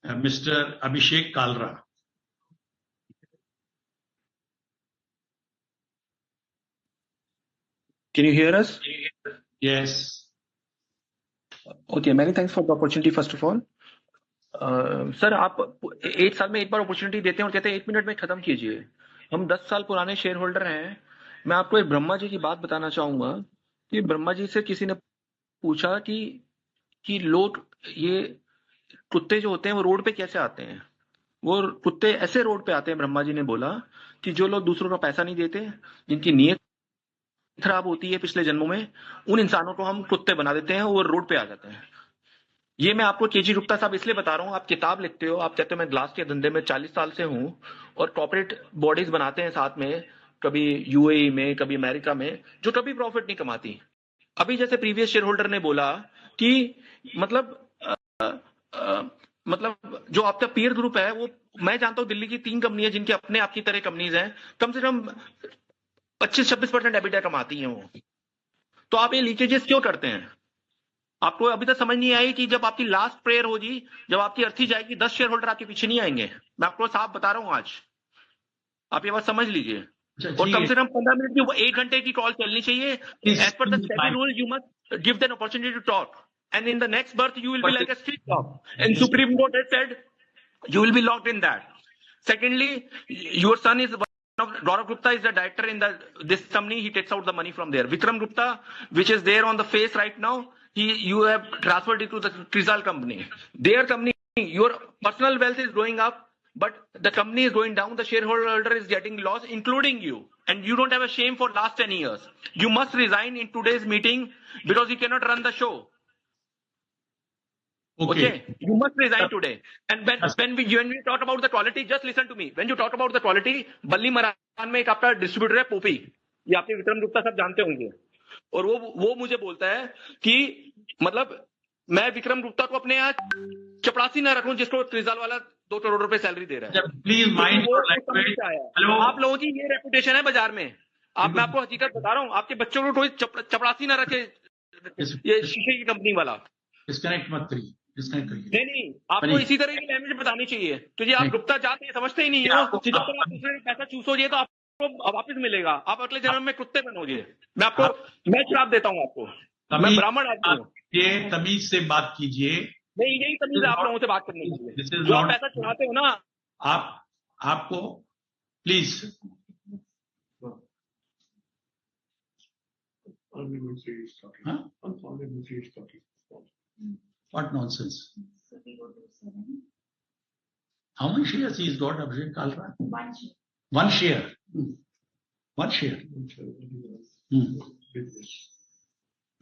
Mr. Abhishek Kalra. Can you hear us? Yes. Okay, many thanks for the opportunity first of all. Sir आप 1 साल में एक बार opportunity देते हैं और कहते हैं 1 मिनट में खत्म कीजिए। हम 10 साल पुराने शेयर होल्डर हैं। मैं आपको एक ब्रह्मा जी की बात बताना चाहूंगा कि ब्रह्मा जी से किसी ने पूछा कि लोग ये कुत्ते जो होते हैं वो रोड पे कैसे आते हैं। वो कुत्ते ऐसे रोड पे आते हैं, ब्रह्मा जी ने बोला कि जो लोग दूसरों का पैसा नहीं देते, जिनकी नीयत खराब होती है पिछले जन्मों में, उन इंसानों को हम कुत्ते बना देते हैं, वो रोड पे आ जाते हैं। ये मैं आपको केजी गुप्ता साहब इसलिए बता रहा हूँ, आप किताब लिखते हो, आप कहते हो मैं ग्लास के धंधे में 40 साल से हूँ और कॉर्पोरेट बॉडीज बनाते हैं साथ में, कभी यूएई में, कभी अमेरिका में, जो कभी प्रॉफिट नहीं कमाती। अभी जैसे प्रीवियस शेयर होल्डर ने बोला कि मतलब मतलब जो आपका पीयर ग्रुप है, वो मैं जानता हूँ दिल्ली की 3 कंपनी है जिनके अपने आपकी तरह कंपनीज हैं, कम से कम 25-26% एबिटा कमाती हैं वो। तो आप ये लीकेजेस क्यों करते हैं? आपको अभी तक समझ नहीं आई कि जब आपकी लास्ट प्रेयर होगी, जब आपकी अर्थी जाएगी, 10 शेयर होल्डर आपके पीछे नहीं आएंगे। मैं आपको साफ बता रहा हूं आज, आप ये बात समझ लीजिए। और कम से कम 15 मिनट की 1 घंटे की कॉल चलनी चाहिए। As per the SEBI rule you must give then opportunity to talk, and in the next birth you will be like a street dog, and supreme court has said you will be locked in that. Secondly, your son is Gaurav Gupta is the director in this company. He takes out the money from there. Vikram Gupta, which is there on the face right now, you have transferred it to the Crizal company. Their company, your personal wealth is growing up, but the company is going down. The shareholder is getting lost, including you. And you don't have a shame for last 10 years. You must resign in today's meeting because you cannot run the show. Okay, you must resign today. And when we talk about the quality, just listen to me. When you talk about the quality, बल्ली मरान में एक आपका distributor है पोपी, ये आपके विक्रम गुप्ता सब जानते होंगे, और वो मुझे बोलता है कि मतलब मैं विक्रम गुप्ता को अपने यहाँ चपरासी ना रखूं जिसको क्रिजाल वाला 2 करोड़ रुपए सैलरी दे रहा है। प्लीज माइंड हेलो, आप लोगों की ये रेपुटेशन है बाजार में। मैं आपको हकीकत बता रहा हूँ, आपके बच्चों को कोई चपरासी ना रखे, ये शीशे की कंपनी वाला। डिस्कनेक्ट मत करिए, डिस्कनेक्ट करिए। नहीं, आपको इसी तरह की लैंग्वेज बतानी चाहिए, क्योंकि आप गुप्ता जाते समझते ही नहीं हो। जितना आप दूसरे का पैसा चूसोगे तो आपको वापस मिलेगा, आप अगले जन्म में कुत्ते बनोगे। मैं श्राप देता हूँ आपको, मैं ब्राह्मण आदमी हूँ। ये तमीज से बात कीजिए। नहीं, यही तमीज आप लोगों से बात करनी चाहिए, जो आप पैसा चुराते हो ना। आपको please What nonsense? How many shares he's got, Abhishek Kalra? 1 share. 1 share. 1 share.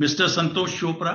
Mr. Santosh Chopra.